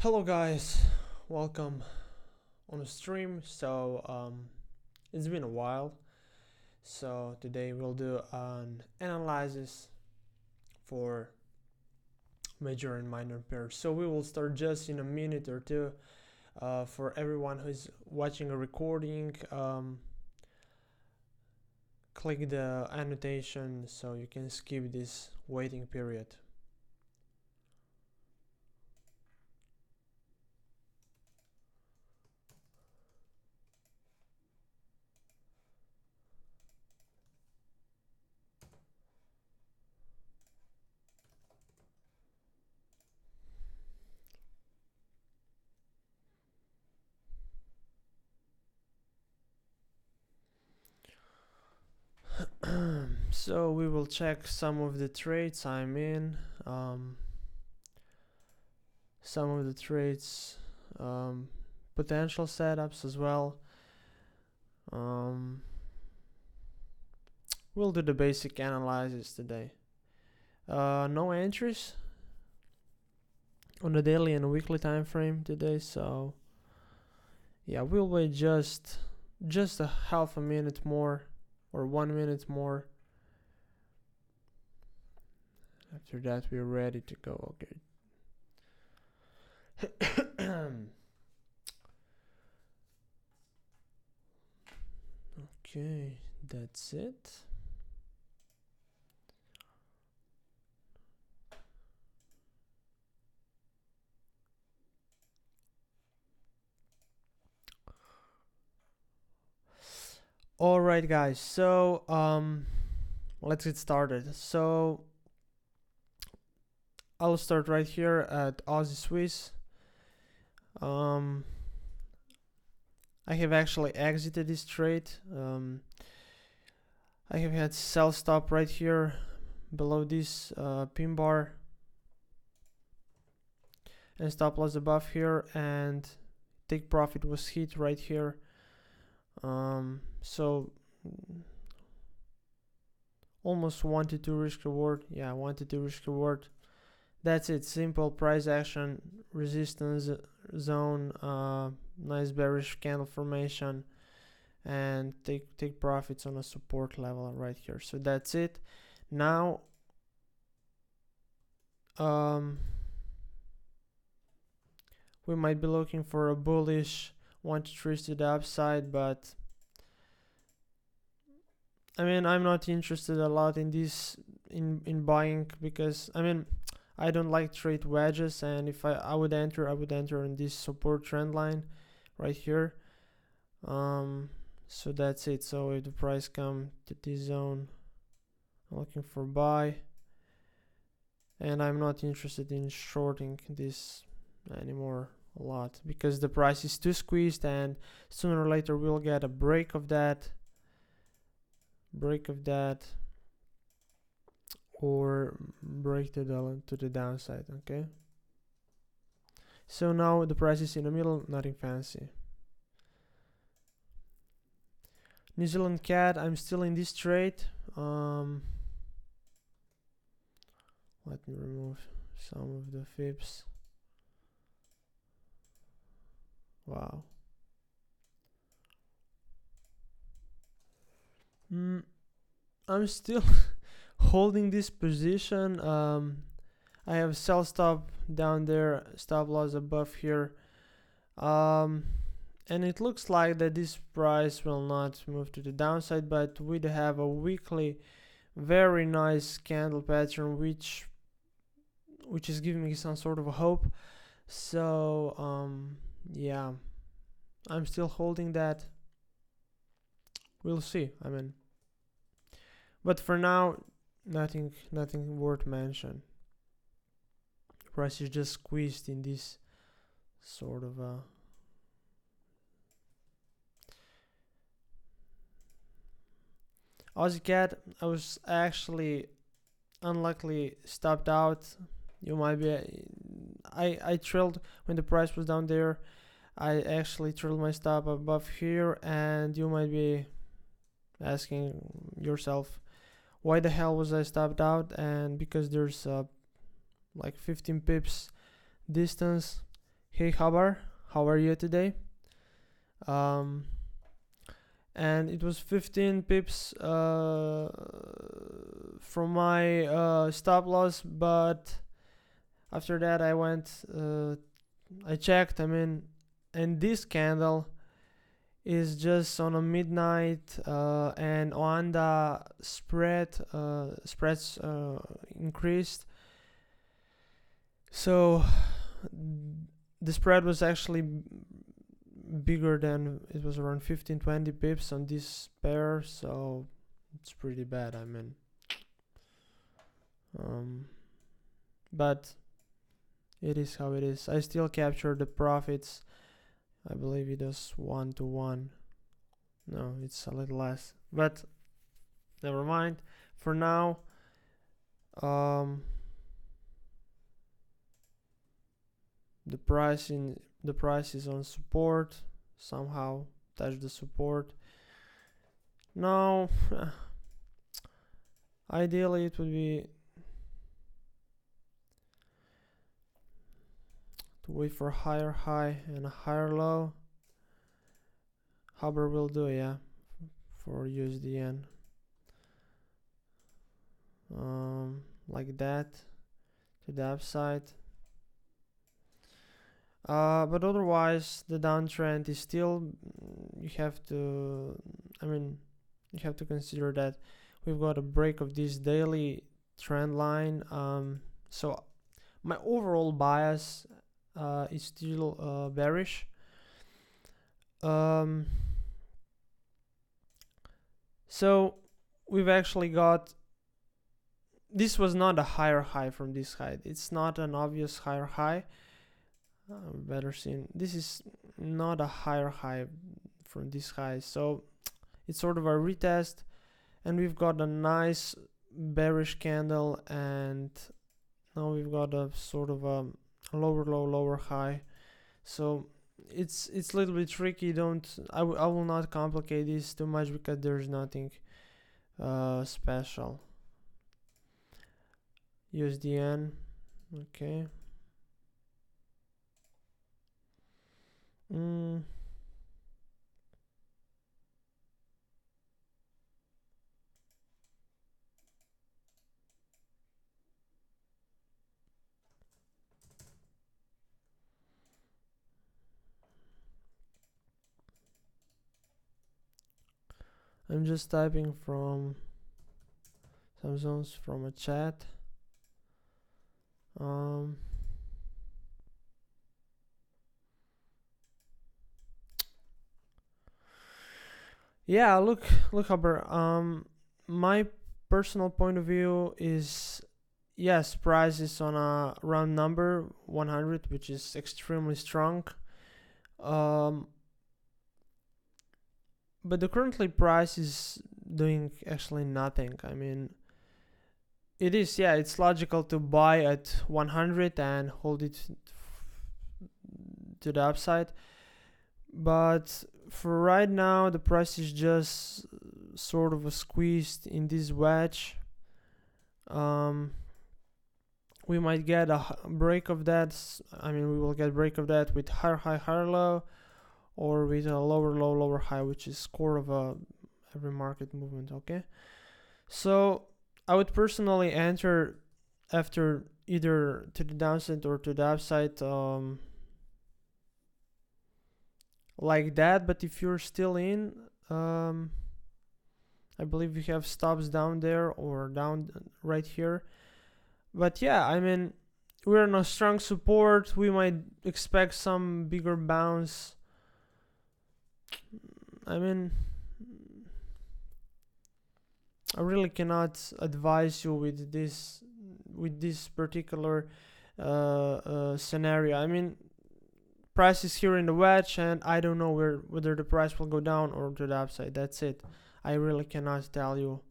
Hello guys, welcome on the stream. It's been a while. So today we'll do an analysis for major and minor pairs. So we will start just in a minute or two. For everyone who's watching a recording, click the annotation so you can skip this waiting period. So we will check some of the trades I'm in, some of the trades, potential setups as well. We'll do the basic analysis today. No entries on the daily and weekly time frame today, so yeah, we'll wait just a half a minute more or 1 minute more. After that we're ready to go. Okay, that's it. All right, guys. So let's get started. So I'll start right here at Aussie Swiss. I have actually exited this trade. I have had sell stop right here below this pin bar and stop loss above here, and take profit was hit right here. So almost 1 to 2 risk reward. Yeah, 1 to 2 risk reward. That's it. Simple price action, resistance zone, nice bearish candle formation, and take profits on a support level right here. So that's it. Now we might be looking for a bullish 1 to 3 to the upside, but I mean, I'm not interested a lot in this in buying, because I mean, I don't like trade wedges, and if I would enter, I would enter in this support trend line right here. So that's it. So if the price come to this zone, I'm looking for buy, and I'm not interested in shorting this anymore a lot, because the price is too squeezed, and sooner or later we'll get a break of that, or break to the downside. Okay, so now the price is in the middle, nothing fancy. New Zealand CAD, I'm still in this trade. Let me remove some of the fibs. Wow. I'm still holding this position. I have sell stop down there, stop loss above here, and it looks like that this price will not move to the downside, but we have a weekly very nice candle pattern which is giving me some sort of a hope. So yeah, I'm still holding that. We'll see. I mean, but for now, nothing worth mention. The price is just squeezed in this sort of Aussie CAD. I was actually unluckily stopped out. You might be. I trailed when the price was down there. I actually trailed my stop above here, and you might be asking yourself, why the hell was I stopped out? And because there's like 15 pips distance Hey Habar, how are you today? Um, and it was 15 pips from my stop loss, but after that I checked, and this candle is just on a midnight, and on the spreads increased. So the spread was actually bigger than it was around 15-20 pips on this pair, so it's pretty bad. Um, but it is how it is. I still capture the profits. I believe it is 1 to 1. No, it's a little less, but never mind. For now, um, the price is on support. Somehow touch the support. Now, ideally it would be to wait for a higher high and a higher low. Huber will do, yeah, for USDN. Like that to the upside. But otherwise, the downtrend is still. You have to. You have to consider that we've got a break of this daily trend line. So my overall bias is still bearish. So we've actually got. This was not a higher high from this high. It's not an obvious higher high. Better seen. This is not a higher high from this high, so it's sort of a retest, and we've got a nice bearish candle, and now we've got a sort of a lower low, lower high. So it's a little bit tricky. I will not complicate this too much because there's nothing special. USDN, okay. I'm just typing from some zones from a chat. Yeah, look, Haber. My personal point of view is, yes, price is on a round number 100, which is extremely strong. But the currently price is doing actually nothing. It is, yeah, it's logical to buy at 100 and hold it to the upside, but for right now the price is just sort of squeezed in this wedge. We might get a break of that. We will get break of that with higher high, higher low, or with a lower low, lower high, which is core of every market movement. Okay, so I would personally enter after either to the downside or to the upside, like that. But if you're still in, I believe you have stops down there or down right here. But yeah, we're on a strong support. We might expect some bigger bounce. I really cannot advise you with this particular scenario. Price is here in the wedge, and I don't know whether the price will go down or to the upside. That's it. I really cannot tell you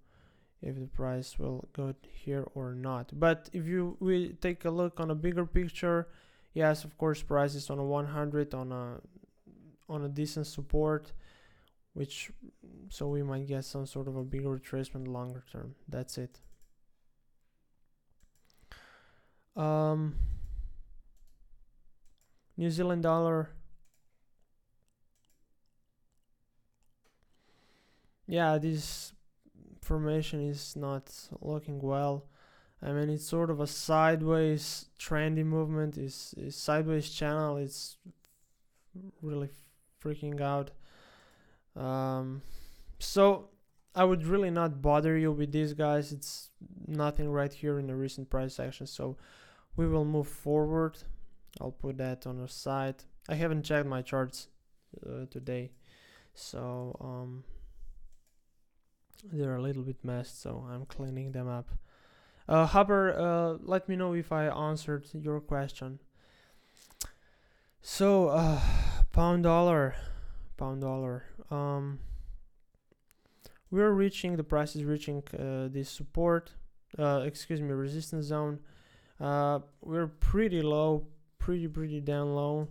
if the price will go here or not. But if we take a look on a bigger picture, yes, of course, price is on a 100 on a decent support, so we might get some sort of a bigger retracement longer term. That's it. New Zealand dollar. Yeah, this formation is not looking well. I mean, it's sort of a sideways trendy movement. Is sideways channel. It's really freaking out. So I would really not bother you with these guys. It's nothing right here in the recent price action. So we will move forward. I'll put that on the side. I haven't checked my charts today, so they're a little bit messed. So I'm cleaning them up. Haber, let me know if I answered your question. So pound dollar. We're reaching, the price is reaching this support, resistance zone. We're pretty low, pretty down low.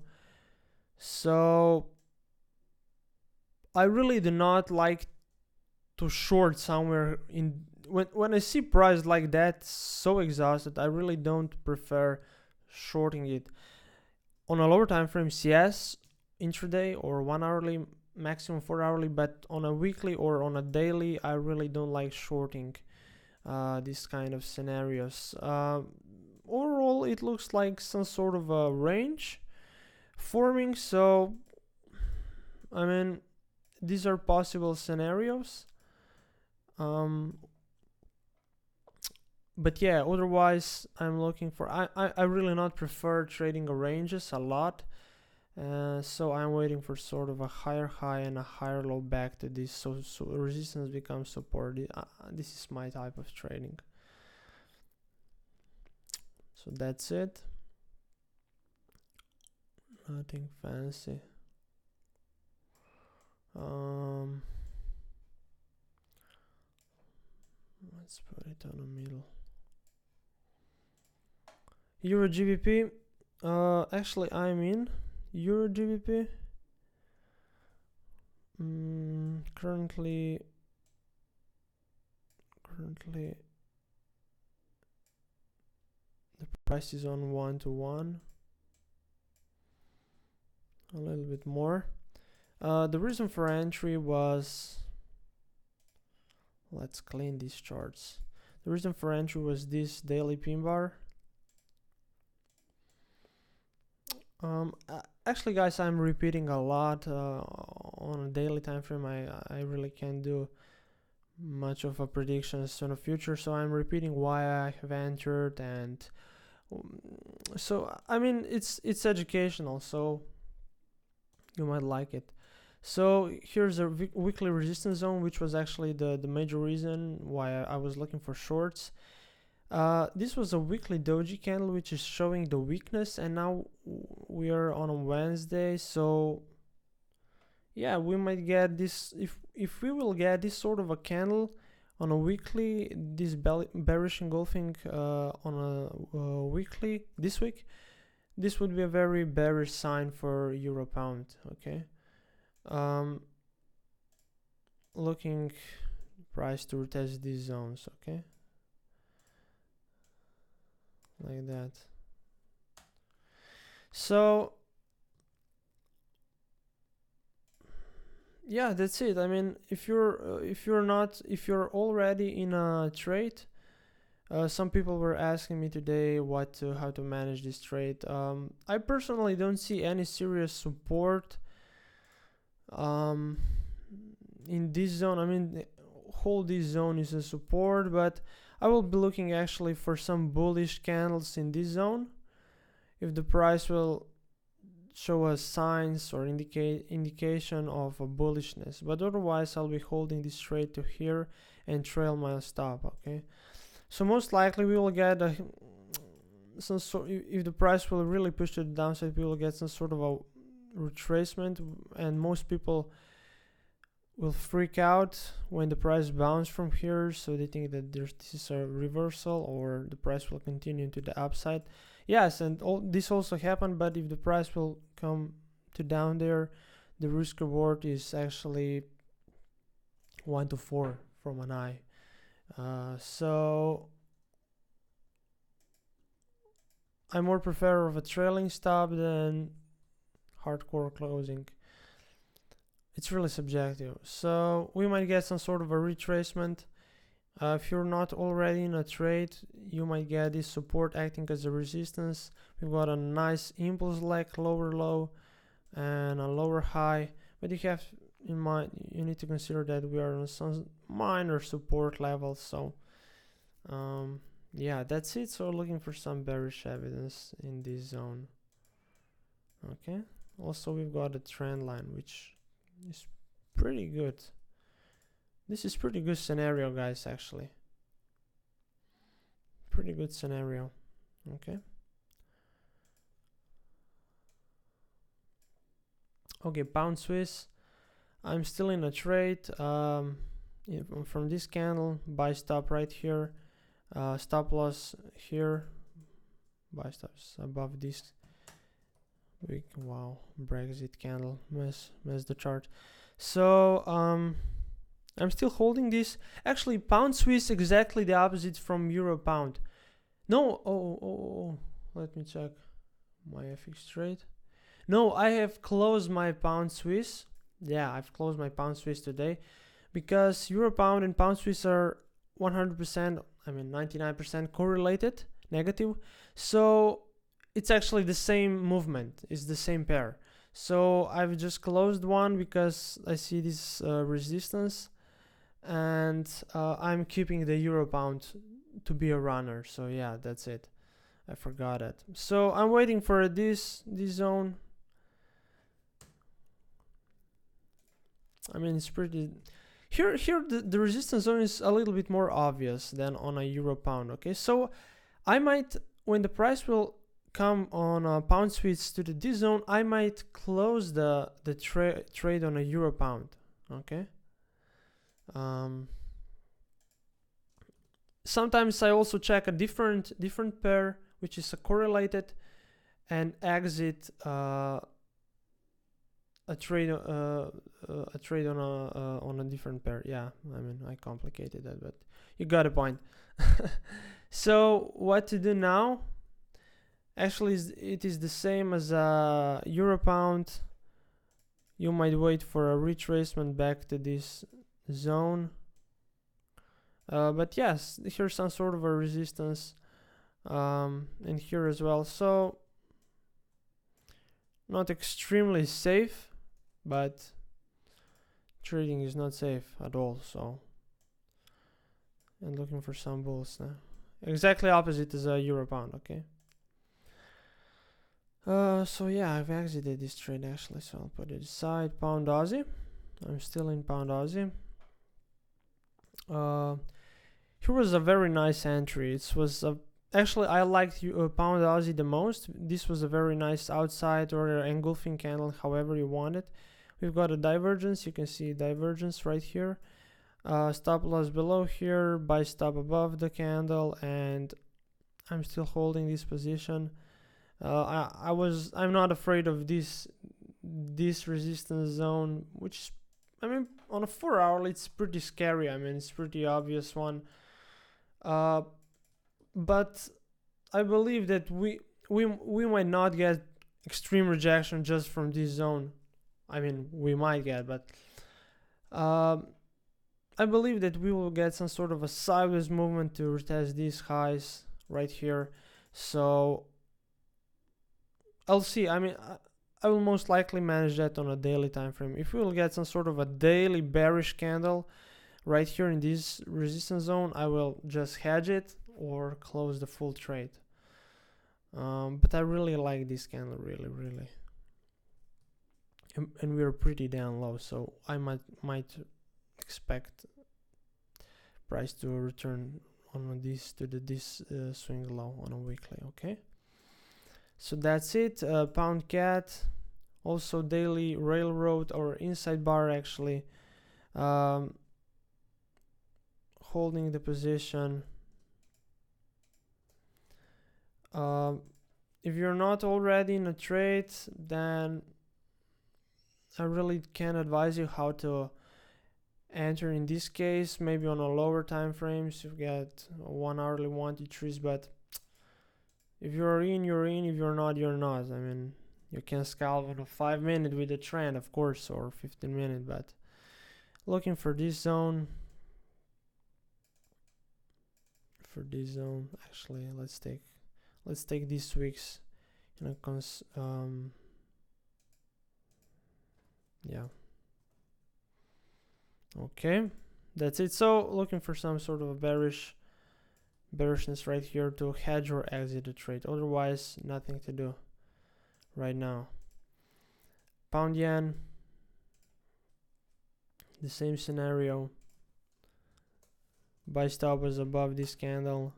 So I really do not like to short somewhere in when I see price like that so exhausted. I really don't prefer shorting it. On a lower time frames, yes, intraday or 1 hourly, maximum 4 hourly, but on a weekly or on a daily, I really don't like shorting these kind of scenarios. Overall, it looks like some sort of a range forming, so I mean, these are possible scenarios. But yeah, otherwise I'm looking for, I really not prefer trading ranges a lot. So I'm waiting for sort of a higher high and a higher low back to this, so resistance becomes support. This is my type of trading. So that's it. Nothing fancy. Let's put it on the middle. Euro GBP. Actually, I'm in Euro GBP. Currently the price is on 1-to-1. A little bit more. The reason for entry was, let's clean these charts. The reason for entry was this daily pin bar. Actually, guys, I'm repeating a lot on a daily time frame. I really can't do much of a predictions on the future, so I'm repeating why I have entered, and so I mean it's educational, so you might like it. So here's a weekly resistance zone, which was actually the major reason why I was looking for shorts. This was a weekly doji candle, which is showing the weakness, and now we are on a Wednesday, so yeah, we might get this. If we will get this sort of a candle on a weekly, this bearish engulfing on a weekly this week, this would be a very bearish sign for euro pound. Okay, looking price to retest these zones. Okay, like that. So yeah, that's it. I mean, if you're already in a trade, some people were asking me today how to manage this trade. I personally don't see any serious support in this zone. I mean, whole this zone is a support, but I will be looking actually for some bullish candles in this zone. If the price will show us signs or indication of a bullishness, but otherwise I'll be holding this trade to here and trail my stop. Okay, so most likely we will get some sort, if the price will really push to the downside, we will get some sort of a retracement, and most people will freak out when the price bounces from here, so they think that this is a reversal or the price will continue to the upside. Yes, and this also happened, but if the price will come to down there, the risk reward is actually 1-to-4 from an eye. So I more prefer of a trailing stop than hardcore closing. It's really subjective. So we might get some sort of a retracement. If you're not already in a trade, you might get this support acting as a resistance. We've got a nice impulse leg, lower low, and a lower high. But you have in mind, you need to consider that we are on some minor support levels. So yeah, that's it. So looking for some bearish evidence in this zone. Okay. Also, we've got a trend line, which is pretty good. This is pretty good scenario, guys, actually. Pretty good scenario. Okay. Okay, pound Swiss. I'm still in a trade from this candle. Buy stop right here. Stop loss here. Buy stops above this. Wow, Brexit candle. Mess the chart. So I'm still holding this. Actually, pound Swiss exactly the opposite from euro pound. No, oh, let me check my FX trade. No, I have closed my pound Swiss. Yeah, I've closed my pound Swiss today because euro pound and pound Swiss are 100%, I mean 99% correlated, negative. So it's actually the same movement, it's the same pair. So I've just closed one because I see this resistance, and I'm keeping the euro pound to be a runner. So yeah, that's it. I forgot it. So I'm waiting for this zone. I mean, it's pretty here the resistance zone is a little bit more obvious than on a euro pound. Okay, so I might, when the price will come on a pound Swiss to this zone, I might close the trade on a euro pound. Okay. Sometimes I also check a different pair, which is a correlated, and exit a trade on a different pair. Yeah, I mean, I complicated that, but you got a point. So what to do now? Actually, it is the same as a euro pound. You might wait for a retracement back to this zone. But yes, here's some sort of a resistance, and here as well. So not extremely safe, but trading is not safe at all. So, and looking for some bulls now. Exactly opposite as a euro pound. Okay. So yeah, I've exited this trade actually, so I'll put it aside. Pound Aussie. I'm still in pound Aussie. Here was a very nice entry. It was actually, I liked pound Aussie the most. This was a very nice outside or engulfing candle, however you want it. We've got a divergence. You can see divergence right here. Stop loss below here, buy stop above the candle, and I'm still holding this position. I'm not afraid of this resistance zone, which, I mean, on a 4 hour it's pretty scary. I mean, it's pretty obvious one. But I believe that we might not get extreme rejection just from this zone. I mean, we might get, but I believe that we will get some sort of a sideways movement to retest these highs right here. So I'll see. I mean, I will most likely manage that on a daily time frame. If we will get some sort of a daily bearish candle right here in this resistance zone, I will just hedge it or close the full trade. But I really like this candle, really. And we're pretty down low, so I might expect price to return on this to this swing low on a weekly. Okay. So that's it. Pound cat, also daily railroad or inside bar actually. Holding the position. If you're not already in a trade, then I really can't advise you how to enter in this case. Maybe on a lower time frames, you get 1 hourly 1 to 3s, but if you're in, you're in. If you're not, you're not. I mean, You can scalp on a 5-minute with a trend, of course, or 15-minute, but looking for this zone. Actually, let's take this week's, yeah. Okay, that's it. So looking for some sort of a bearishness right here to hedge or exit the trade. Otherwise, nothing to do right now. Pound yen, the same scenario. Buy stop was above this candle.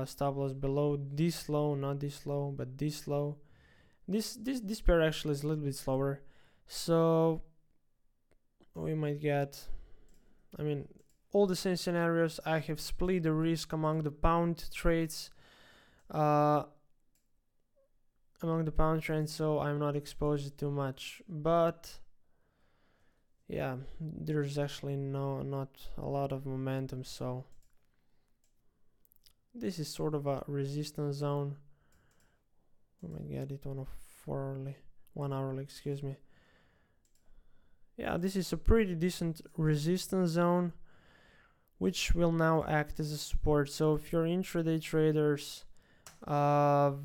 Stop loss below this low, not this low, but this low. This pair actually is a little bit slower, so we might get, I mean, all the same scenarios. I have split the risk among the pound trades, so I'm not exposed too much. But yeah, there's actually not a lot of momentum, so this is sort of a resistance zone. We might get it on a 1 hourly, excuse me. Yeah, this is a pretty decent resistance zone, which will now act as a support. So if you're intraday traders, the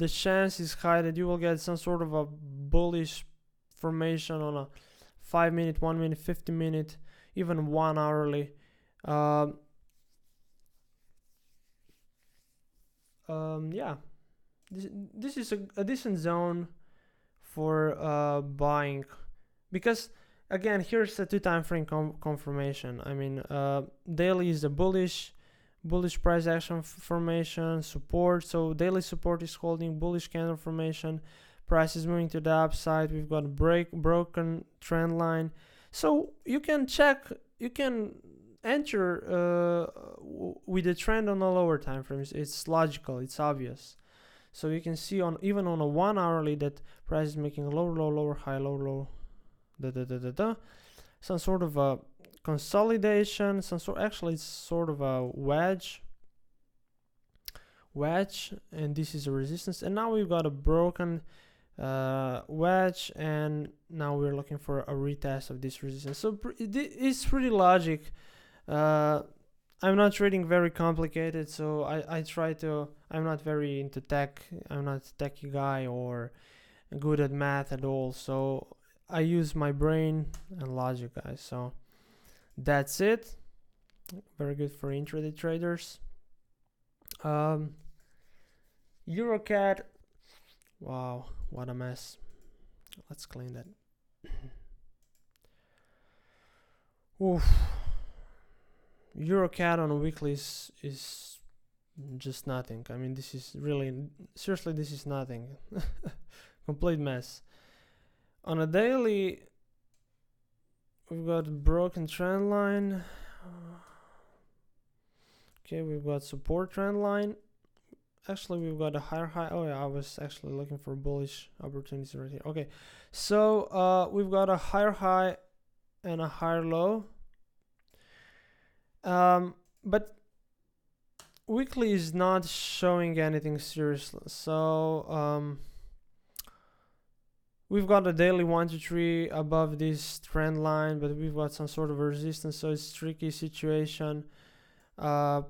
chance is high that you will get some sort of a bullish formation on a 5-minute, 1 minute, 50-minute, even 1 hourly. Yeah, this is a decent zone for buying, because again, here's a 2 time frame confirmation. I mean, daily is a bullish price action formation, support. So daily support is holding, bullish candle formation, price is moving to the upside. We've got a broken trend line. So you can enter with the trend on the lower time frames. It's logical, it's obvious. So you can see even on a 1 hourly that price is making lower, high, low, some sort of a consolidation, actually it's sort of a wedge, and this is a resistance, and now we've got a broken wedge, and now we're looking for a retest of this resistance. So it's pretty logic. I'm not trading very complicated, so I'm not very into tech. I'm not a techie guy or good at math at all, so I use my brain and logic, guys. So that's it. Very good for intraday traders. EuroCAD, wow, what a mess. Let's clean that. Oof. EuroCAD on a weekly is just nothing. I mean, this is really, seriously, this is nothing. Complete mess. On a daily, we've got a broken trend line. Okay, we've got support trend line. Actually, we've got a higher high. Oh yeah, I was actually looking for bullish opportunities right here. Okay, so we've got a higher high and a higher low. But weekly is not showing anything serious. So we've got a daily 1 to 3 above this trend line, but we've got some sort of resistance, so it's a tricky situation. On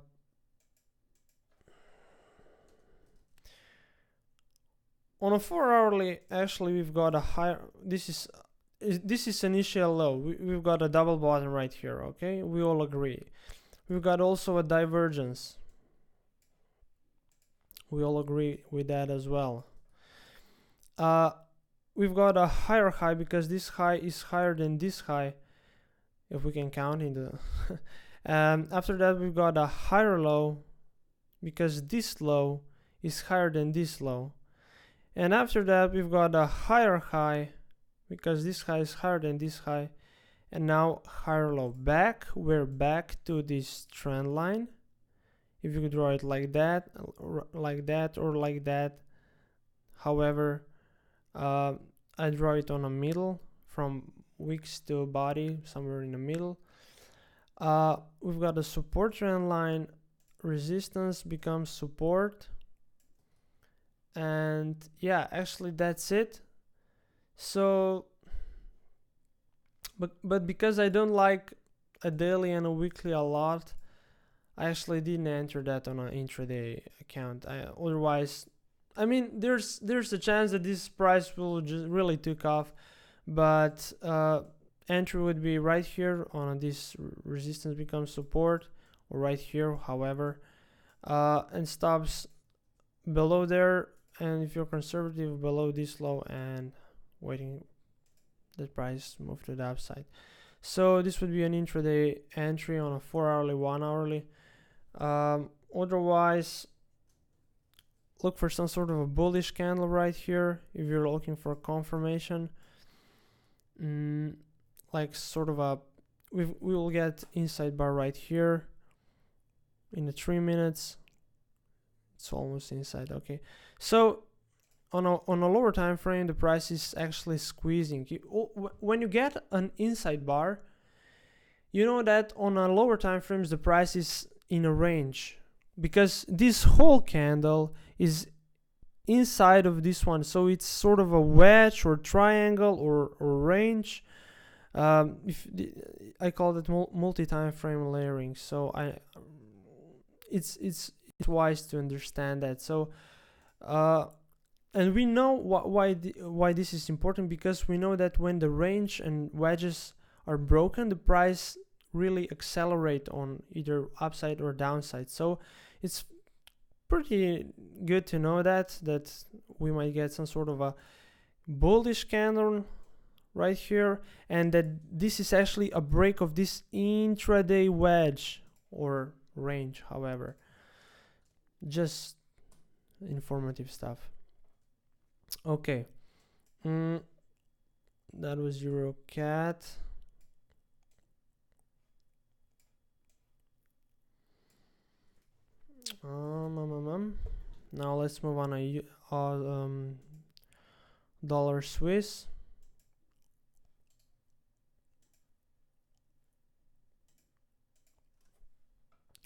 a 4 hourly, actually we've got a higher, this is initial low. We've got a double bottom right here. Okay, we all agree. We've got also a divergence. We all agree with that as well. We've got a higher high because this high is higher than this high, if we can count in the after that, we've got a higher low because this low is higher than this low, and after that we've got a higher high because this high is higher than this high, and now higher low. We're back to this trend line. If you could draw it like that, or like that. However, I draw it on a middle from wicks to body, somewhere in the middle. We've got a support trend line, resistance becomes support, And yeah, actually that's it. So but because I don't like a daily and a weekly a lot, I actually didn't enter that on an intraday account. Otherwise, I mean, there's a chance that this price will just really took off, but entry would be right here on this resistance becomes support, or right here, however, and stops below there. And if you're conservative, below this low and waiting the price move to the upside. So this would be an intraday entry on a 4-hourly, 1-hourly. Otherwise, look for some sort of a bullish candle right here if you're looking for confirmation. Like sort of a, we will get inside bar right here in the 3 minutes. It's almost inside. Okay, so on a lower time frame, the price is actually squeezing. When you get an inside bar, you know that on a lower time frames the price is in a range, because this whole candle is inside of this one, so it's sort of a wedge or triangle or range. If I call it multi-time frame layering, so it's wise to understand that. So and we know why this is important, because we know that when the range and wedges are broken, the price really accelerate on either upside or downside. So it's pretty good to know that we might get some sort of a bullish candle right here, and that this is actually a break of this intraday wedge or range. However, just informative stuff. Okay, that was EuroCat. Now let's move on a dollar Swiss.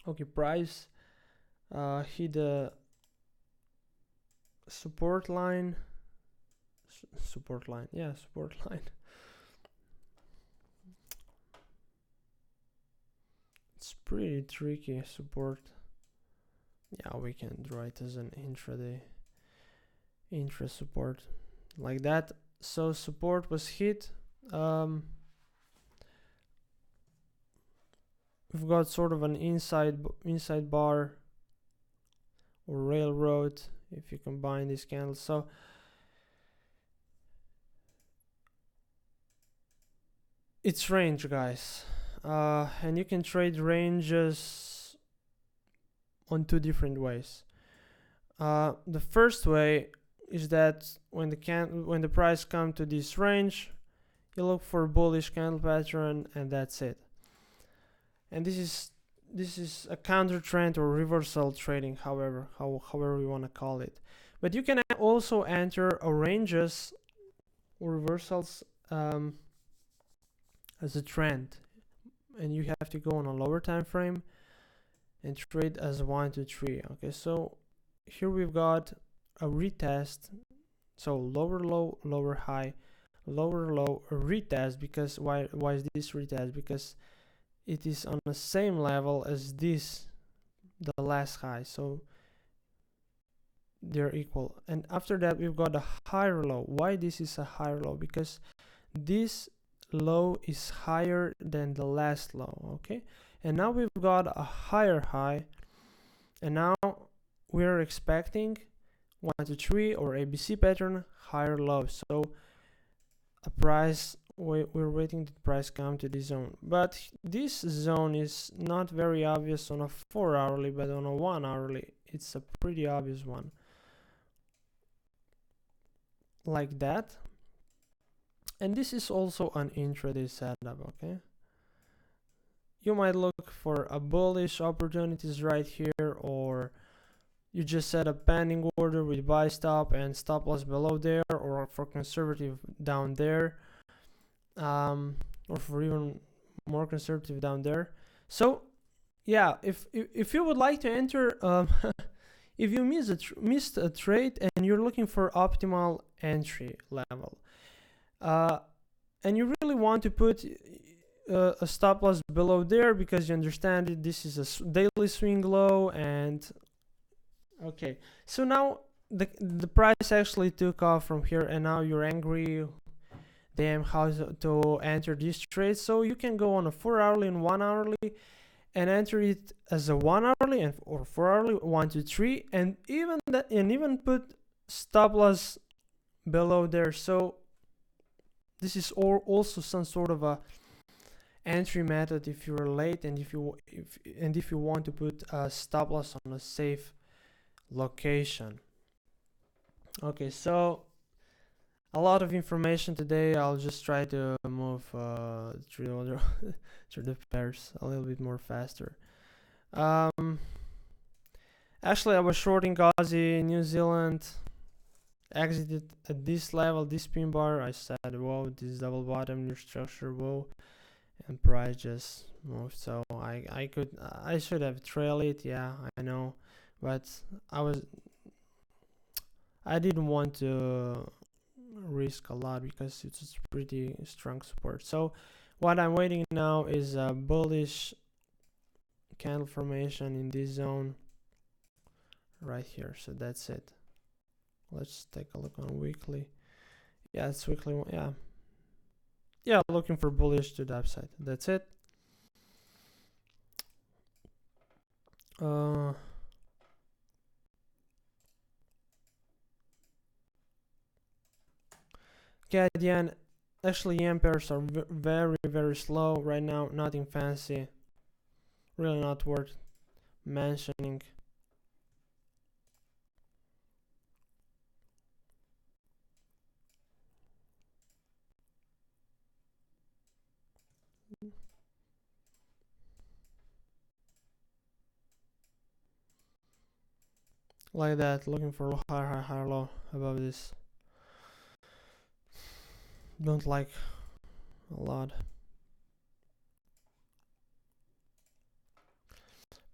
Okay, price hit the support line. Support line. It's pretty tricky, support. Yeah, we can draw it as an intra support like that. So support was hit. We've got sort of an inside bar or railroad if you combine these candles. So it's range, guys, and you can trade ranges on two different ways. The first way is that when the price comes to this range, you look for a bullish candle pattern, and that's it. And this is a counter trend or reversal trading, however we want to call it. But you can also enter a ranges or reversals as a trend, and you have to go on a lower time frame and trade as 1 2 3. Okay, so here we've got a retest, so lower low, lower high, lower low, a retest. Because why is this retest? Because it is on the same level as this, the last high, so they're equal. And after that we've got a higher low. Why this is a higher low? Because this low is higher than the last low. Okay, and now we've got a higher high, and now we're expecting 1 2 3 or ABC pattern, higher low. So a price, we're waiting the price come to this zone, but this zone is not very obvious on a 4-hourly, but on a 1-hourly it's a pretty obvious one, like that. And this is also an intraday setup. Okay, you might look for a bullish opportunities right here, or you just set a pending order with buy stop and stop loss below there, or for conservative down there, or for even more conservative down there. So yeah, if you would like to enter if you missed a trade and you're looking for optimal entry level, and you really want to put a stop loss below there because you understand it, this is a daily swing low, and okay, so now the price actually took off from here, and now you're angry. Damn, how to enter this trade? So you can go on a 4 hourly and 1 hourly and enter it as a 1 hourly and or 4 hourly, 1 2 3, and even put stop loss below there. So this is also some sort of a entry method if you're late, and if you want to put a stop loss on a safe location. Okay, so a lot of information today. I'll just try to move through the pairs a little bit more faster. Actually, I was shorting Aussie, New Zealand, exited at this level, this pin bar. I said, whoa, this double bottom, new structure, whoa, and price just moved. So I should have trailed it, yeah, I know, but I didn't want to risk a lot because it's pretty strong support. So what I'm waiting now is a bullish candle formation in this zone right here. So that's it. Let's take a look on weekly. Yeah, it's weekly one. Yeah, looking for bullish to the upside. That's it. Okay, at the end, actually yen pairs are very, very slow right now. Nothing fancy. Really not worth mentioning. Like that, looking for higher low above this. Don't like a lot.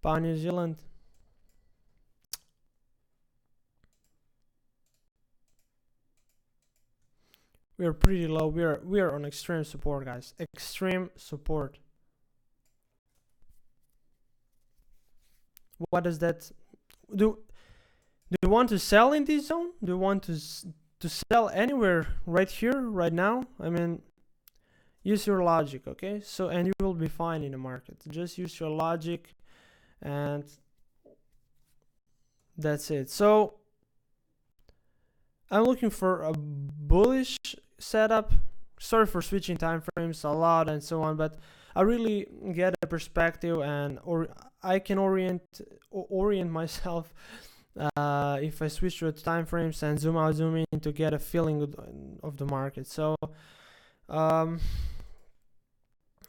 Pound New Zealand. We are pretty low. We are on extreme support, guys. Extreme support. What does that do? Do you want to sell in this zone? Do you want to sell anywhere right here, right now? I mean, use your logic, okay? So, and you will be fine in the market. Just use your logic, and that's it. So, I'm looking for a bullish setup. Sorry for switching time frames a lot and so on, but I really get a perspective, and or I can orient myself if I switch to time frames and zoom out, zoom in to get a feeling of the market. So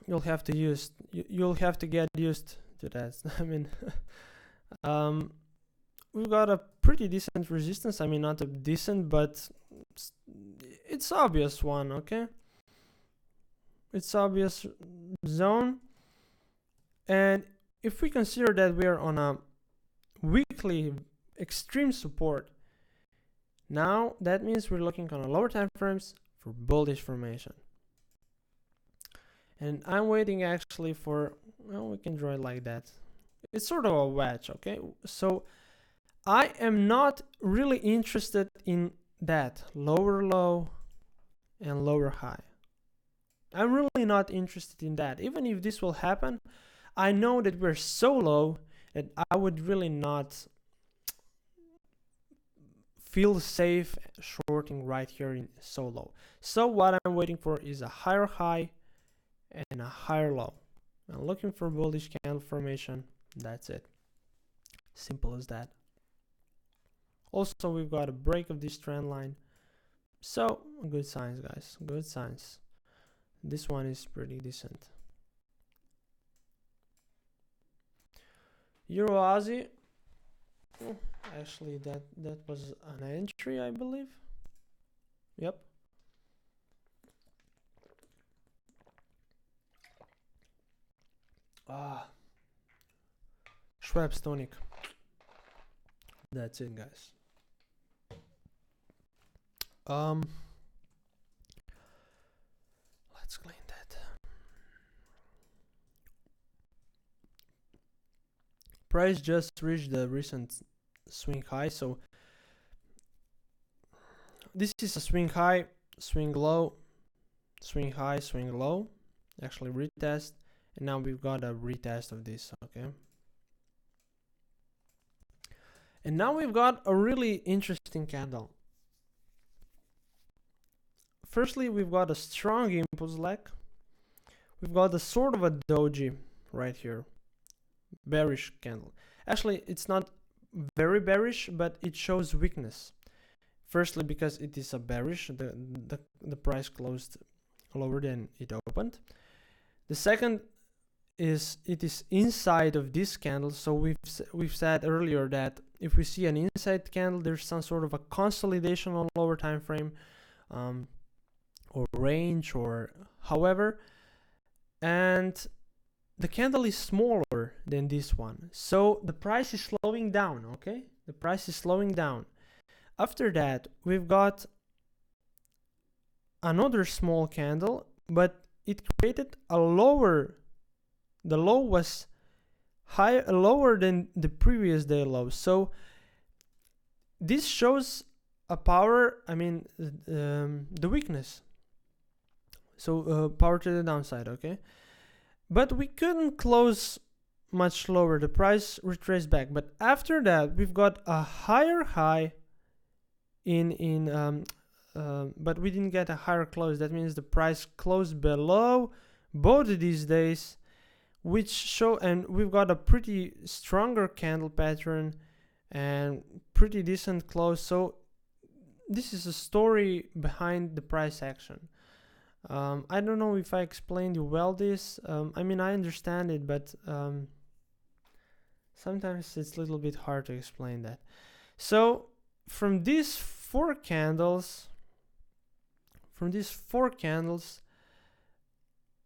you'll have to get used to that. I mean, we've got a pretty decent resistance. I mean, not a decent, but it's obvious one, okay? It's obvious zone. And if we consider that we are on a weekly extreme support, now that means we're looking on a lower time frames for bullish formation. And I'm waiting actually for, well, we can draw it like that. It's sort of a wedge, okay? So I am not really interested in that lower low and lower high. I'm really not interested in that. Even if this will happen, I know that we're so low that I would really not feel safe shorting right here in so low. So what I'm waiting for is a higher high and a higher low. I'm looking for bullish candle formation. That's it. Simple as that. Also, we've got a break of this trend line. So, good signs, guys. Good signs. This one is pretty decent. Euro Aussie. Actually, that was an entry, I believe. Yep. Schweppes tonic. That's it, guys. Let's clean that. Price just reached the recent swing high, so this is a swing high, swing low, swing high, swing low, actually retest, and now we've got a retest of this. Okay, and now we've got a really interesting candle. Firstly, we've got a strong impulse leg. We've got a sort of a doji right here, bearish candle. Actually, it's not very bearish, but it shows weakness. Firstly, because it is a bearish, the price closed lower than it opened. The second is it is inside of this candle, so we've said earlier that if we see an inside candle, there's some sort of a consolidation on lower time frame, or range, or however, and the candle is smaller than this one, so the price is slowing down. Okay, the price is slowing down. After that, we've got another small candle, but it created a lower, the low was lower than the previous day low. So this shows a power, the weakness. So power to the downside, okay? But we couldn't close much lower. The price retraced back. But after that, we've got a higher high but we didn't get a higher close. That means the price closed below both of these days, which show, and we've got a pretty stronger candle pattern and pretty decent close. So this is a story behind the price action. I don't know if I explained you well this. I understand it, but sometimes it's a little bit hard to explain that. So from these four candles,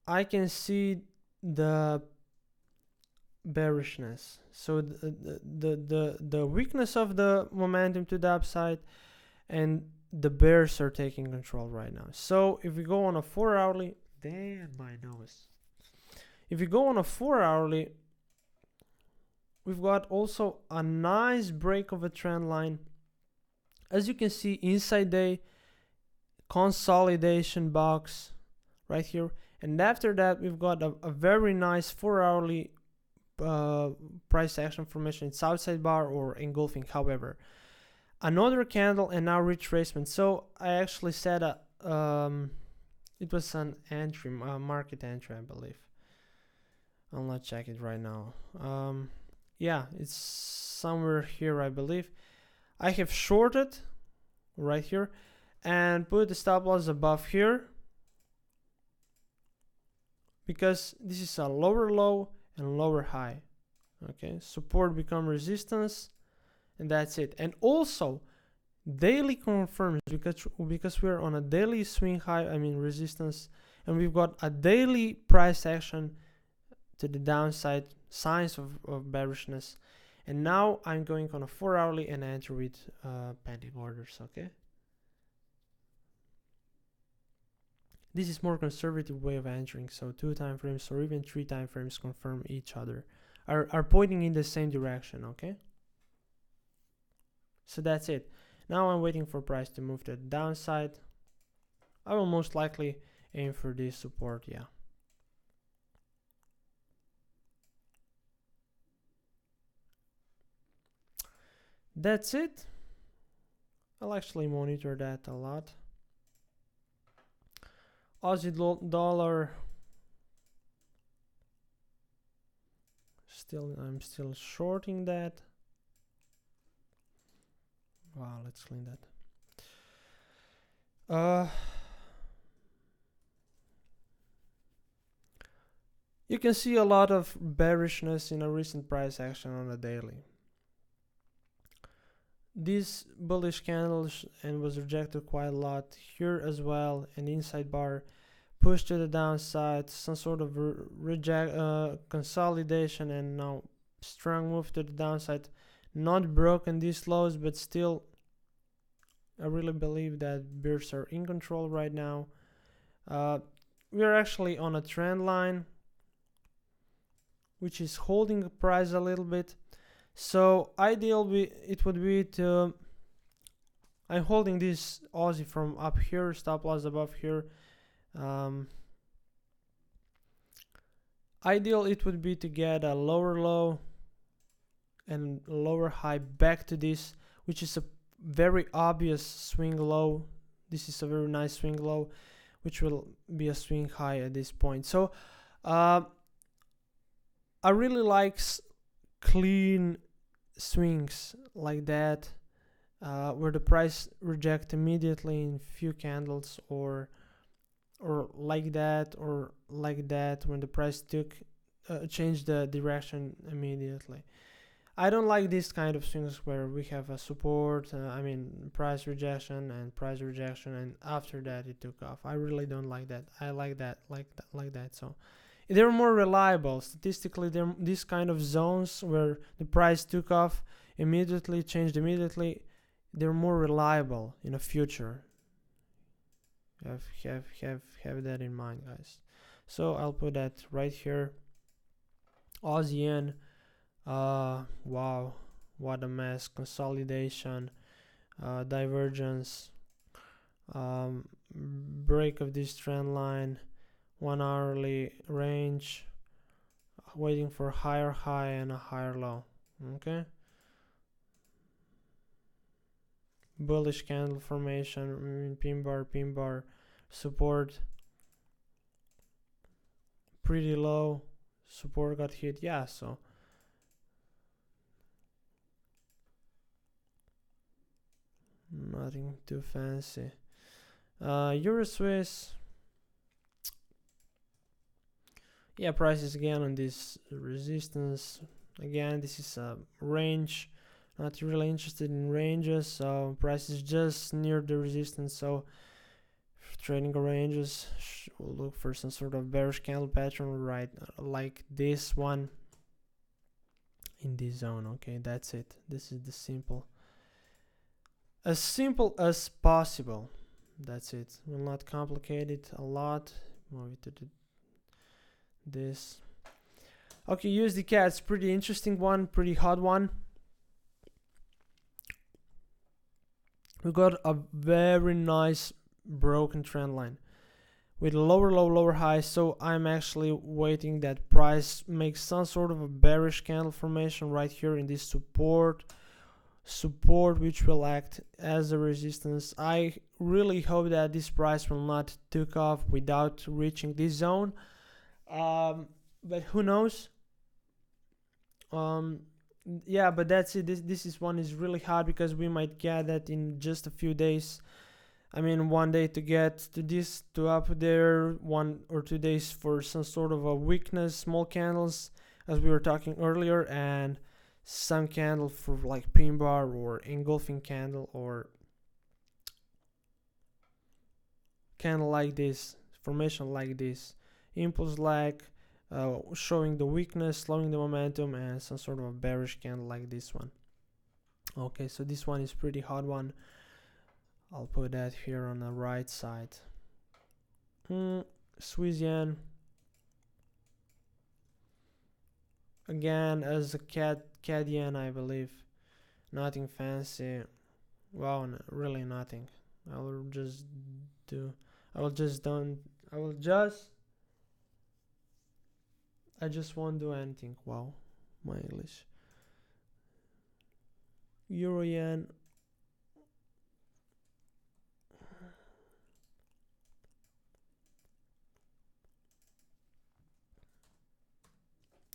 I can see the bearishness. So the weakness of the momentum to the upside, and the bears are taking control right now. So if we go on a 4 hourly, damn my nose. If we go on a 4 hourly, we've got also a nice break of a trend line. As you can see, inside day consolidation box right here, and after that we've got a very nice 4 hourly price action formation. It's outside bar or engulfing, however. Another candle, and now retracement. So I actually said it was an entry, market entry, I believe. I'll not check it right now. Yeah, it's somewhere here, I believe. I have shorted right here and put the stop loss above here, because this is a lower low and lower high. Okay, support become resistance, and that's it. And also daily confirms, because we're on a daily swing high, resistance, and we've got a daily price action to the downside, signs of bearishness. And now I'm going on a 4 hourly and enter with pending orders. Okay, this is more conservative way of entering. So 2 time frames or even 3 time frames confirm each other, are pointing in the same direction. Okay, so that's it. Now I'm waiting for price to move to the downside. I will most likely aim for this support. Yeah, that's it. I'll actually monitor that a lot. Aussie dollar, I'm still shorting that. Wow, let's clean that. You can see a lot of bearishness in a recent price action on a daily. This bullish candles and was rejected quite a lot here as well, and inside bar push to the downside, some sort of consolidation, and now strong move to the downside. not broken these lows, but still I really believe that bears are in control right now. We are actually on a trend line which is holding the price a little bit. So it would be to, I'm holding this Aussie from up here, stop loss above here. Ideal it would be to get a lower low and lower high back to this, which is a very obvious swing low. This is a very nice swing low, which will be a swing high at this point. So I really like clean swings like that, where the price reject immediately in few candles, or like that, or like that, when the price changed the direction immediately. I don't like this kind of swings where we have a support, price rejection and price rejection, and after that it took off. I really don't like that. I like that. So they're more reliable statistically. They're these kind of zones where the price took off immediately, changed immediately. They're more reliable in the future. Have that in mind, guys. So I'll put that right here. Aussie yen. Wow, what a mess. Consolidation, divergence, break of this trend line, 1 hourly range, waiting for higher high and a higher low. Okay, bullish candle formation, pin bar, support pretty low, support got hit. Yeah, so nothing too fancy. Euro Swiss. Yeah, prices again on this resistance. Again, this is a range. Not really interested in ranges, so price is just near the resistance. So trading ranges, we'll look for some sort of bearish candle pattern, right? Like this one in this zone. Okay, that's it. This is the simple as possible. That's it. Will not complicate it a lot. Move it to this. Okay, USD CAD's pretty interesting one, pretty hot one. We got a very nice broken trend line with lower low, lower high. So I'm actually waiting that price makes some sort of a bearish candle formation right here in this support, which will act as a resistance. I really hope that this price will not take off without reaching this zone, but who knows. Yeah, but that's it. This is one is really hard because we might get that in just a few days. I mean, 1 day to get to this, to up there, 1 or 2 days for some sort of a weakness, small candles, as we were talking earlier, and some candle for like pin bar or engulfing candle or candle like this, formation like this, impulse lag, showing the weakness, slowing the momentum, and some sort of a bearish candle like this one. Okay, so this one is pretty hot one. I'll put that here on the right side. Swiss yen. Again, as a CAD yen, I believe. Nothing fancy. Wow, no, really nothing. I just won't do anything. Wow, my English. Euro yen.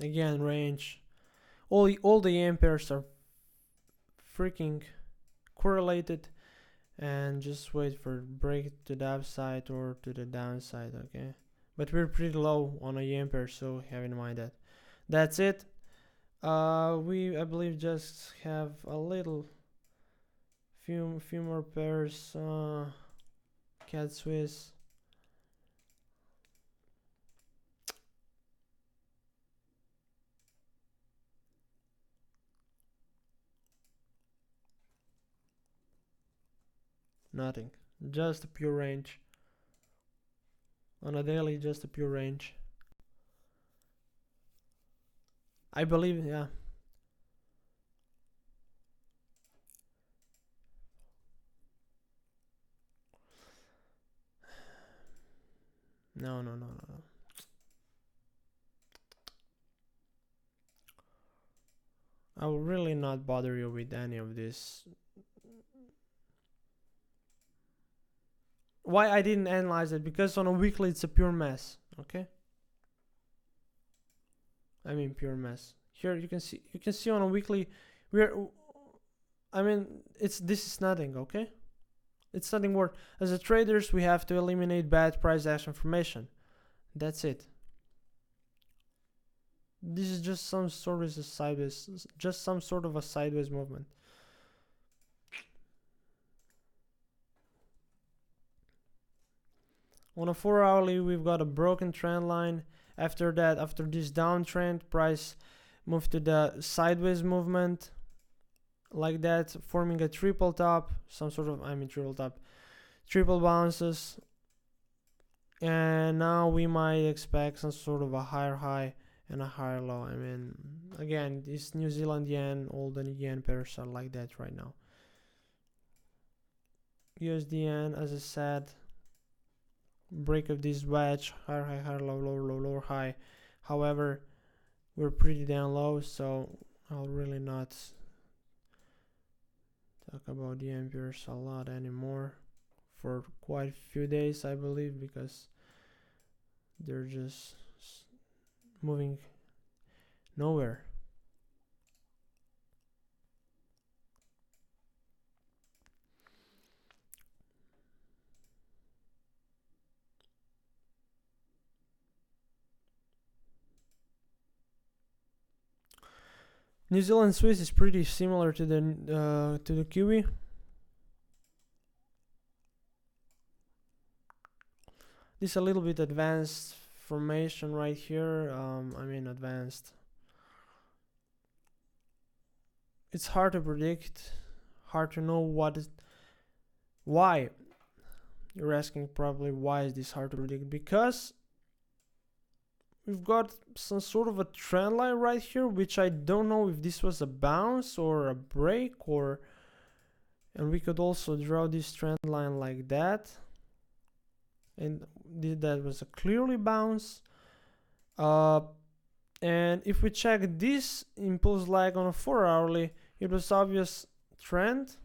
Again, range. All the yen pairs are freaking correlated, and just wait for break to the upside or to the downside. Okay, but we're pretty low on a yen pair, so have in mind that. That's it. We, I believe, just have a little few more pairs. CAD Swiss. nothing, just a pure range. On a daily, just a pure range. I believe, yeah. No, no, no, no. I will really not bother you with any of this. Why I didn't analyze it? Because on a weekly it's a pure mess. Okay. I mean pure mess. Here you can see on a weekly we're. I mean this is nothing. Okay. It's nothing worth. As a traders, we have to eliminate bad price action formation. That's it. This is just some sort of a sideways, just some sort of a sideways movement. On a 4-hourly, we've got a broken trend line. After that, after this downtrend, price moved to the sideways movement, like that, forming a triple top, some sort of, triple top, triple bounces. And now we might expect some sort of a higher high and a higher low. I mean, again, this New Zealand yen, old and yen pairs are like that right now. USD yen, as I said, break of this wedge, higher high, higher low, lower low, lower high. However, we're pretty damn low, so I'll really not talk about the yen pairs a lot anymore for quite a few days, I believe, because they're just moving nowhere. New Zealand Swiss is pretty similar to the Kiwi. This is a little bit advanced formation right here. Advanced. It's hard to predict, hard to know why. You're asking probably why is this hard to predict? Because we've got some sort of a trend line right here, which I don't know if this was a bounce or a break, and we could also draw this trend line like that, and that was a clearly bounce. And if we check this impulse lag on a 4-hourly, it was obvious trend,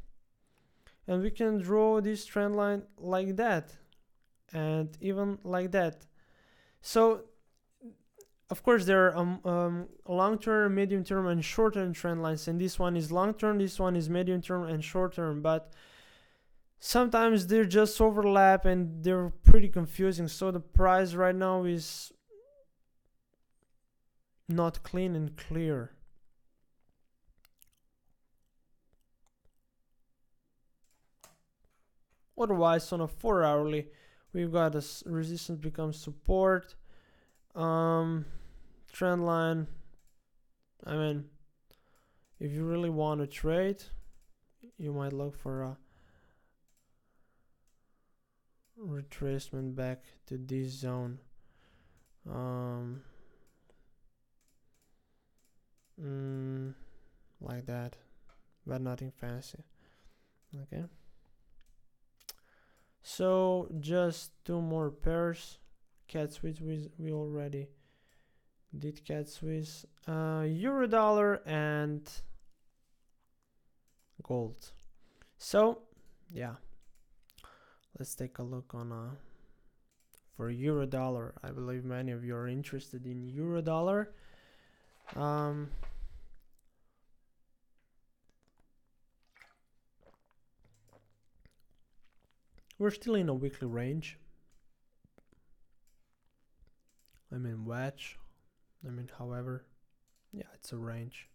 and we can draw this trend line like that, and even like that. So of course there are long-term, medium-term, and short-term trend lines, and this one is long-term, this one is medium-term and short-term, but sometimes they just overlap and they're pretty confusing. So the price right now is not clean and clear. Otherwise, on a 4-hourly, we've got a resistance becomes support. Trend line. I mean, if you really want to trade, you might look for a retracement back to this zone. Like that, but nothing fancy. Okay. So just 2 more pairs. Cat Swiss, we already did Cat Swiss. Euro dollar and gold. So yeah, let's take a look on for euro dollar. I believe many of you are interested in euro dollar. We're still in a weekly range. Wedge. However, yeah, it's a range.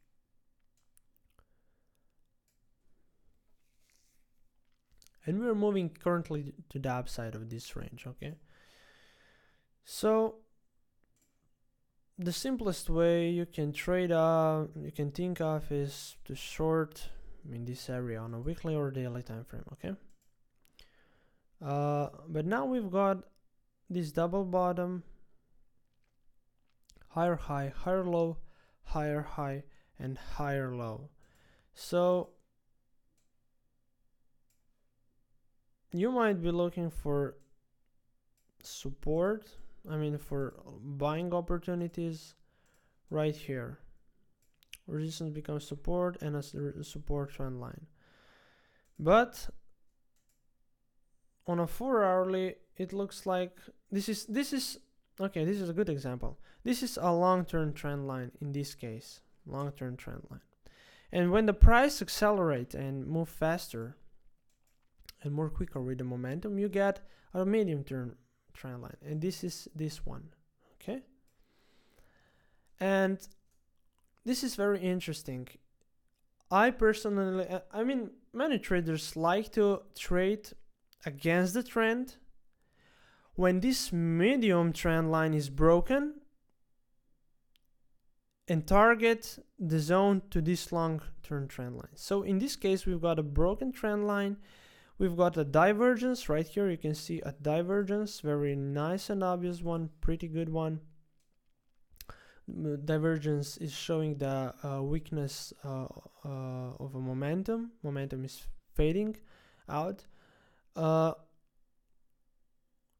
And we're moving currently to the upside of this range, okay? So the simplest way you can trade you can think of is to short in this area on a weekly or daily time frame, okay? But now we've got this double bottom, higher high, higher low, higher high, and higher low. So you might be looking for support, for buying opportunities right here. Resistance becomes support and a support trend line. But on a 4-hourly, it looks like this is okay. This is a good example. This is a long-term trend line in this case, long-term trend line. And when the price accelerates and move faster and more quicker with the momentum, you get a medium-term trend line, and this is this one. Okay, and this is very interesting. I personally, many traders like to trade against the trend when this medium trend line is broken and target the zone to this long-term trend line. So in this case, we've got a broken trend line. We've got a divergence right here. You can see a divergence, very nice and obvious one, pretty good one. Divergence is showing the weakness of a momentum. Momentum is fading out.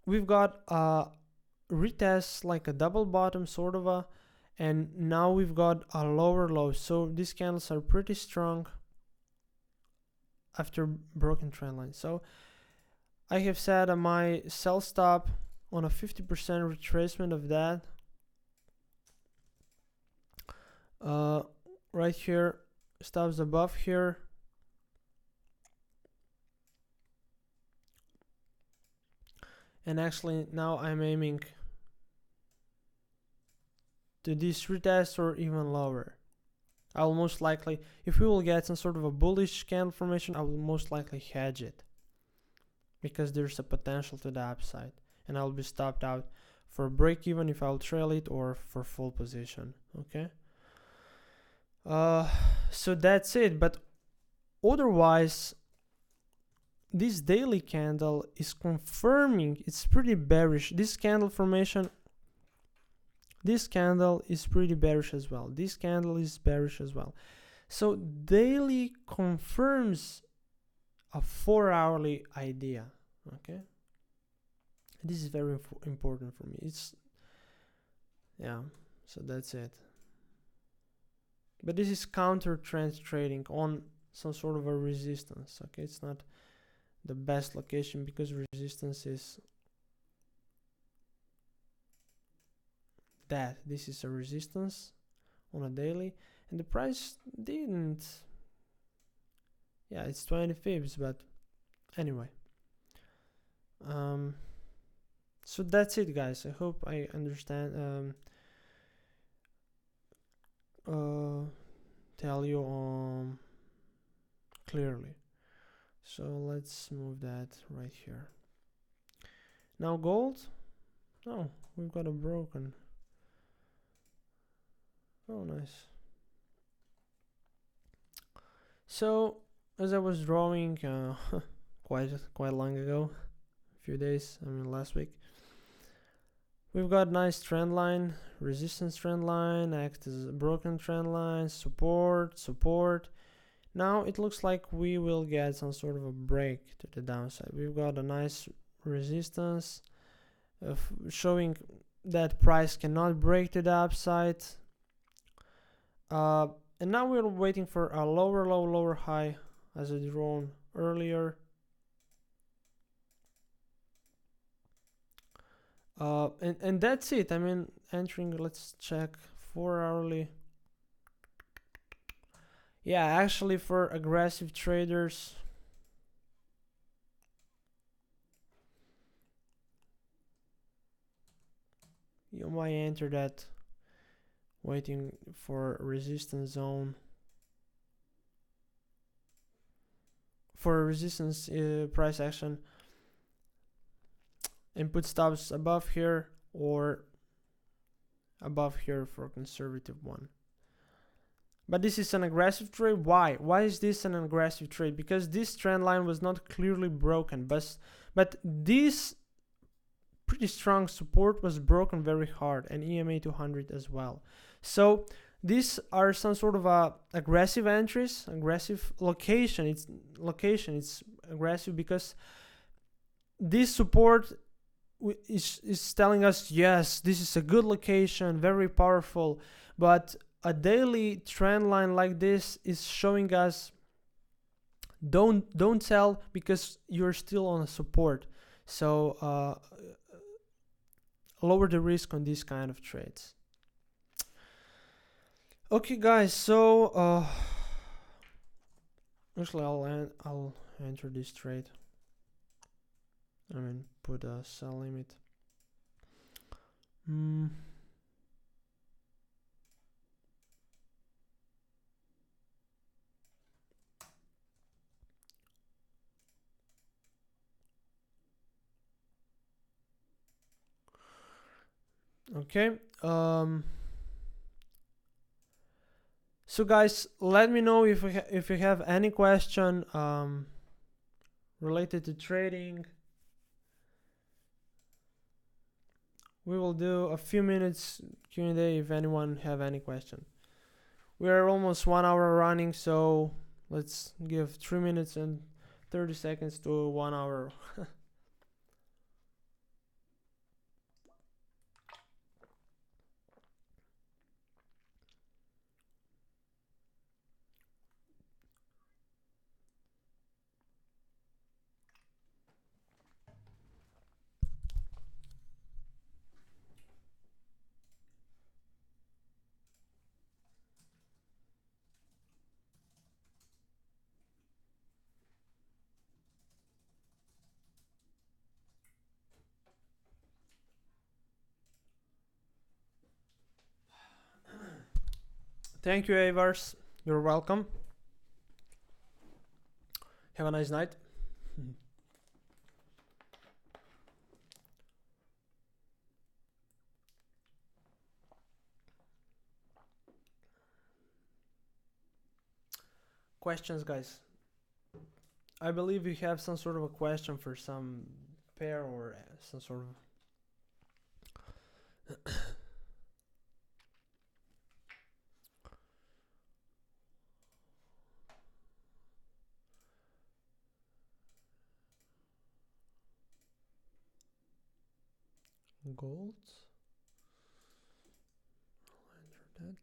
We've got a retest, like a double bottom sort of a, and now we've got a lower low. So these candles are pretty strong after broken trend line. So I have set my sell stop on a 50% retracement of that. Right here, stops above here. And actually now I'm aiming to this retest or even lower. I will most likely, if we will get some sort of a bullish candle formation, I will most likely hedge it, because there's a potential to the upside, and I'll be stopped out for break even if I'll trail it or for full position. Okay. So that's it. But otherwise, this daily candle is confirming it's pretty bearish. This candle formation, this candle is pretty bearish as well. This candle is bearish as well. So daily confirms a 4-hourly idea. Okay, this is very important for me. So that's it. But this is counter trend trading on some sort of a resistance. Okay, it's not the best location because resistance is that. This is a resistance on a daily, and the price didn't. Yeah, it's 20 pips, but anyway. So that's it, guys. I hope I understand. Tell you clearly. So let's move that right here. Now gold. Oh, we've got a broken. Oh, nice. So as I was drawing quite long ago, a few days, last week, we've got nice trend line, resistance trend line, act as a broken trend line, support. Now it looks like we will get some sort of a break to the downside. We've got a nice resistance showing that price cannot break to the upside. And now we're waiting for a lower low, lower high as I drawn earlier. And that's it. Entering, let's check 4-hourly. Yeah, actually for aggressive traders, you might enter that waiting for resistance zone, for resistance price action, and put stops above here or above here for a conservative one. But this is an aggressive trade. Why is this an aggressive trade? Because this trend line was not clearly broken, but this pretty strong support was broken very hard, and EMA 200 as well. So these are some sort of aggressive entries, aggressive location. It's aggressive because this support is telling us, yes, this is a good location, very powerful, but a daily trend line like this is showing us don't sell because you're still on a support. So lower the risk on these kind of trades. Okay, guys. So actually, I'll enter this trade. I mean, put a sell limit. Okay. So guys, let me know if you have any question related to trading. We will do a few minutes Q&A if anyone have any question. We are almost 1 hour running, so let's give 3 minutes and 30 seconds to 1 hour. Thank you, Avars. You're welcome. Have a nice night. Questions, guys? I believe you have some sort of a question for some pair or some sort of gold. I'll enter that.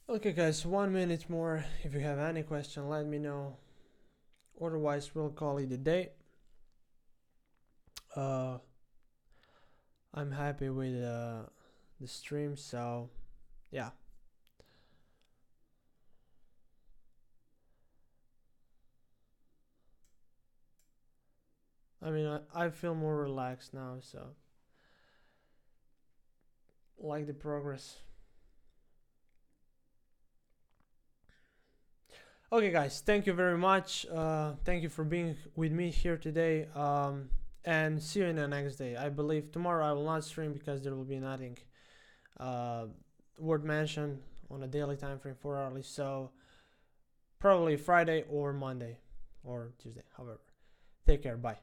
Okay, guys, 1 minute more. If you have any question, let me know. Otherwise, we'll call it a day. I'm happy with the stream, so yeah. I mean, I feel more relaxed now, so like the progress. Okay, guys, thank you very much. Thank you for being with me here today. And see you in the next day. I believe tomorrow I will not stream because there will be nothing worth mention on a daily time frame 4 hourly. So probably Friday or Monday or Tuesday. However, take care. Bye.